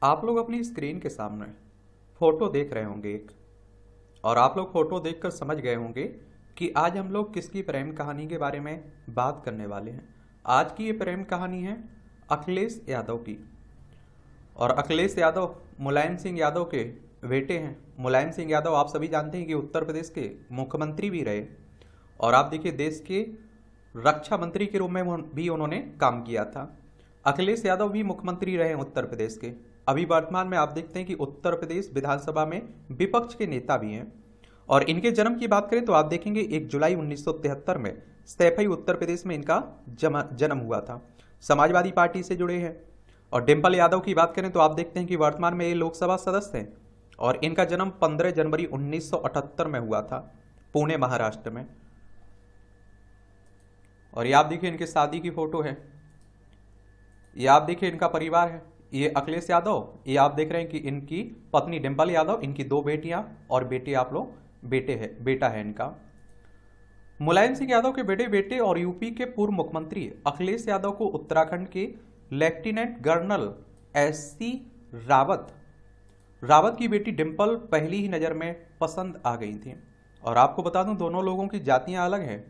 आप लोग अपनी स्क्रीन के सामने फोटो देख रहे होंगे एक, और आप लोग फोटो देखकर समझ गए होंगे कि आज हम लोग किसकी प्रेम कहानी के बारे में बात करने वाले हैं। आज की ये प्रेम कहानी है अखिलेश यादव की। और अखिलेश यादव मुलायम सिंह यादव के बेटे हैं। मुलायम सिंह यादव आप सभी जानते हैं कि उत्तर प्रदेश के मुख्यमंत्री भी रहे, और आप देखिए देश के रक्षा मंत्री के रूप में भी उन्होंने काम किया था। अखिलेश यादव भी मुख्यमंत्री रहे उत्तर प्रदेश के। अभी वर्तमान में आप देखते हैं कि उत्तर प्रदेश विधानसभा में विपक्ष के नेता भी हैं। और इनके जन्म की बात करें तो आप देखेंगे 1 जुलाई 1973 में सैफई उत्तर प्रदेश में इनका जन्म हुआ था। समाजवादी पार्टी से जुड़े हैं। और डिम्पल यादव की बात करें तो आप देखते हैं कि वर्तमान में ये लोकसभा सदस्य हैं, और इनका जन्म 15 जनवरी 1978 में हुआ था पुणे महाराष्ट्र में। और ये आप देखिए इनके शादी की फोटो है। ये आप देखिए इनका परिवार है। ये अखिलेश यादव, ये आप देख रहे हैं कि इनकी पत्नी डिम्पल यादव, इनकी 2 बेटियां और बेटे आप लोग बेटा है इनका। मुलायम सिंह यादव के बेटे और यूपी के पूर्व मुख्यमंत्री अखिलेश यादव को उत्तराखंड के लेफ्टिनेंट कर्नल एससी रावत की बेटी डिम्पल पहली ही नज़र में पसंद आ गई थी। और आपको बता दूं दोनों लोगों की जातियां अलग हैं।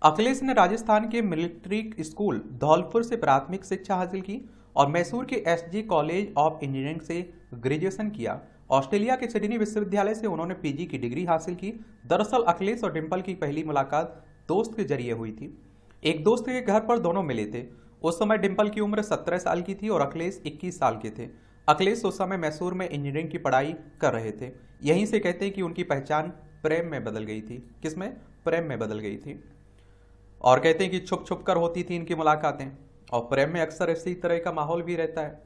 अखिलेश ने राजस्थान के मिलिट्री स्कूल धौलपुर से प्राथमिक शिक्षा हासिल की और मैसूर के एसजी कॉलेज ऑफ इंजीनियरिंग से ग्रेजुएशन किया। ऑस्ट्रेलिया के सिडनी विश्वविद्यालय से उन्होंने पीजी की डिग्री हासिल की। दरअसल अखिलेश और डिम्पल की पहली मुलाकात दोस्त के जरिए हुई थी। एक दोस्त के घर पर दोनों मिले थे। उस समय डिम्पल की उम्र 17 साल की थी और अखिलेश 21 साल के थे। अखिलेश उस समय मैसूर में इंजीनियरिंग की पढ़ाई कर रहे थे। यहीं से कहते हैं कि उनकी पहचान प्रेम में बदल गई थी। किसमें? प्रेम में बदल गई थी। और कहते हैं कि छुप छुप कर होती थी इनकी मुलाकातें, और प्रेम में अक्सर इसी तरह का माहौल भी रहता है।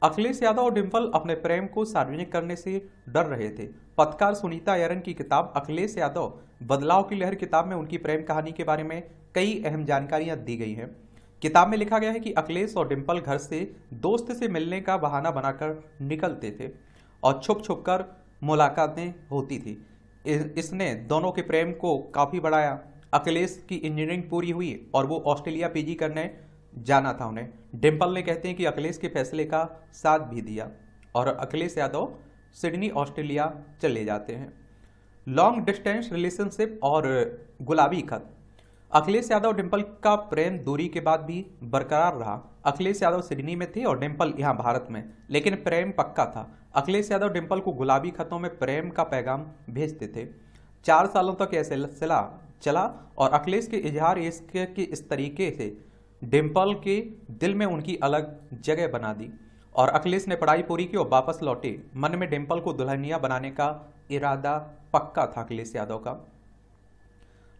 अखिलेश यादव और डिम्पल अपने प्रेम को सार्वजनिक करने से डर रहे थे। पत्रकार सुनीता यारन की किताब अखिलेश यादव बदलाव की लहर किताब में उनकी प्रेम कहानी के बारे में कई अहम जानकारियां दी गई हैं। किताब में लिखा गया है कि अखिलेश और डिम्पल घर से दोस्त से मिलने का बहाना बनाकर निकलते थे और छुप छुप कर मुलाकातें होती थी। इसने दोनों के प्रेम को काफ़ी बढ़ाया। अखिलेश की इंजीनियरिंग पूरी हुई और वो ऑस्ट्रेलिया पीजी करने जाना था उन्हें। डिम्पल ने कहते हैं कि अखिलेश के फैसले का साथ भी दिया, और अखिलेश यादव सिडनी ऑस्ट्रेलिया चले जाते हैं। लॉन्ग डिस्टेंस रिलेशनशिप और गुलाबी खत। अखिलेश यादव डिम्पल का प्रेम दूरी के बाद भी बरकरार रहा। अखिलेश यादव सिडनी में थे और डिम्पल यहाँ भारत में, लेकिन प्रेम पक्का था। अखिलेश यादव डिम्पल को गुलाबी खतों में प्रेम का पैगाम भेजते थे। 4 सालों तक यह सिलसिला चला और अखिलेश के इजहार इश्क के इस तरीके से डिम्पल के दिल में उनकी अलग जगह बना दी। और अखिलेश ने पढ़ाई पूरी की और वापस लौटे। मन में डिम्पल को दुल्हनिया बनाने का इरादा पक्का था अखिलेश यादव का।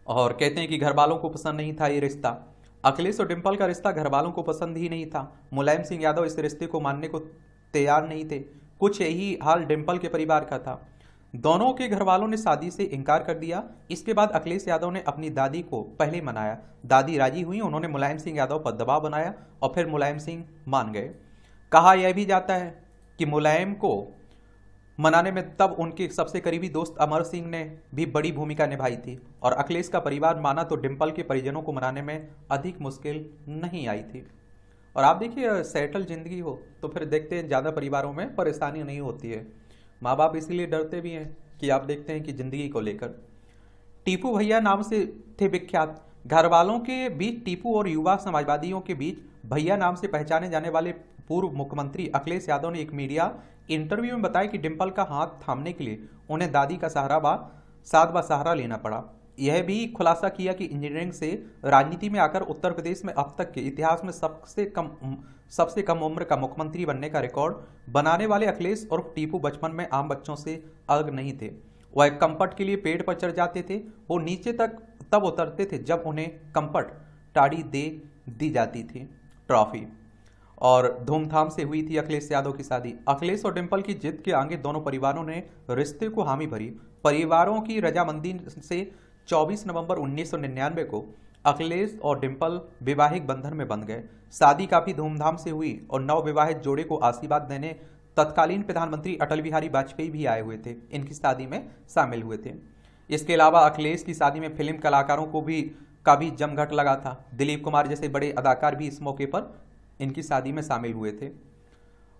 और कहते हैं कि घर वालों को पसंद नहीं था ये रिश्ता। अखिलेश और डिम्पल का रिश्ता घर वालों को पसंद ही नहीं था। मुलायम सिंह यादव इस रिश्ते को मानने को तैयार नहीं थे। कुछ यही हाल डिम्पल के परिवार का था। दोनों के घर वालों ने शादी से इनकार कर दिया। इसके बाद अखिलेश यादव ने अपनी दादी को पहले मनाया। दादी राजी हुई। उन्होंने मुलायम सिंह यादव पर दबाव बनाया और फिर मुलायम सिंह मान गए। कहा यह भी जाता है कि मुलायम को मनाने में तब उनके सबसे करीबी दोस्त अमर सिंह ने भी बड़ी भूमिका निभाई थी, और अखिलेश का परिवार माना तो डिम्पल के परिजनों को मनाने में अधिक मुश्किल नहीं आई थी। और आप देखिए सेटल जिंदगी हो तो फिर देखते हैं ज़्यादा परिवारों में परेशानी नहीं होती है। माँ बाप इसीलिए डरते भी हैं कि आप देखते हैं कि ज़िंदगी को लेकर। टीपू भैया नाम से थे विख्यात। घर वालों के बीच टीपू और युवा समाजवादियों के बीच भैया नाम से पहचाने जाने वाले पूर्व मुख्यमंत्री अखिलेश यादव ने एक मीडिया इंटरव्यू में बताया कि डिम्पल का हाथ थामने के लिए उन्हें दादी का सहारा लेना पड़ा। यह भी खुलासा किया कि इंजीनियरिंग से राजनीति में आकर उत्तर प्रदेश में अब तक के इतिहास में सबसे कम उम्र का मुख्यमंत्री बनने का रिकॉर्ड बनाने वाले अखिलेश और टीपू बचपन में आम बच्चों से अलग नहीं थे। वह कंपट के लिए पेड़ पर चढ़ जाते थे। वो नीचे तक तब उतरते थे जब उन्हें कंपट टाड़ी दी जाती थी ट्रॉफी। और धूमधाम से हुई थी अखिलेश यादव की शादी। अखिलेश और डिम्पल की जिद के आगे दोनों परिवारों ने रिश्ते को हामी भरी। परिवारों की रजामंदी से 24 नवंबर 1999 को अखिलेश और डिम्पल वैवाहिक बंधन में बंध गए। शादी काफी धूमधाम से हुई और नवविवाहित जोड़े को आशीर्वाद देने तत्कालीन प्रधानमंत्री अटल बिहारी वाजपेयी भी आए हुए थे, इनकी शादी में शामिल हुए थे। इसके अलावा अखिलेश की शादी में फिल्म कलाकारों का भी जमघट लगा था। दिलीप कुमार जैसे बड़े अदाकार भी इस मौके पर इनकी शादी में शामिल हुए थे।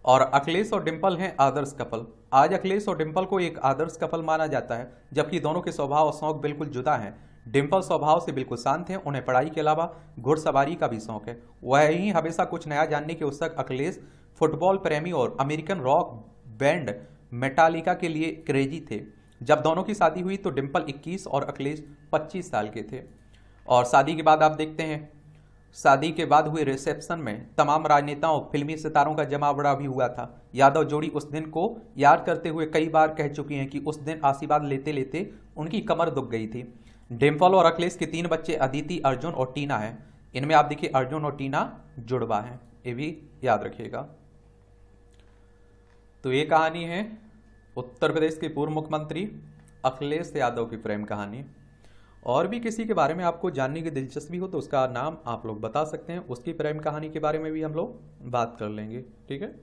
और अखिलेश और डिंपल हैं आदर्श कपल। आज अखिलेश और डिंपल को एक आदर्श कपल माना जाता है, जबकि दोनों के स्वभाव और शौक बिल्कुल जुदा हैं। डिंपल स्वभाव से बिल्कुल शांत हैं, उन्हें पढ़ाई के अलावा घुड़सवारी का भी शौक है। वहीं हमेशा कुछ नया जानने के उत्सुक अखिलेश फुटबॉल प्रेमी और अमेरिकन रॉक बैंड मेटालिका के लिए क्रेजी थे। जब दोनों की शादी हुई तो डिंपल 21 और अखिलेश 25 साल के थे। और शादी के बाद आप देखते हैं, शादी के बाद हुए रिसेप्शन में तमाम राजनेताओं फिल्मी सितारों का जमावड़ा भी हुआ था। यादव जोड़ी उस दिन को याद करते हुए कई बार कह चुकी हैं कि उस दिन आशीर्वाद लेते लेते उनकी कमर दुख गई थी। डिम्पल और अखिलेश के 3 बच्चे अदिति, अर्जुन और टीना हैं। इनमें आप देखिए अर्जुन और टीना जुड़वा हैं, ये भी याद रखिएगा। तो ये कहानी है उत्तर प्रदेश के पूर्व मुख्यमंत्री अखिलेश यादव की प्रेम कहानी। और भी किसी के बारे में आपको जानने की दिलचस्पी हो तो उसका नाम आप लोग बता सकते हैं, उसकी प्रेम कहानी के बारे में भी हम लोग बात कर लेंगे। ठीक है।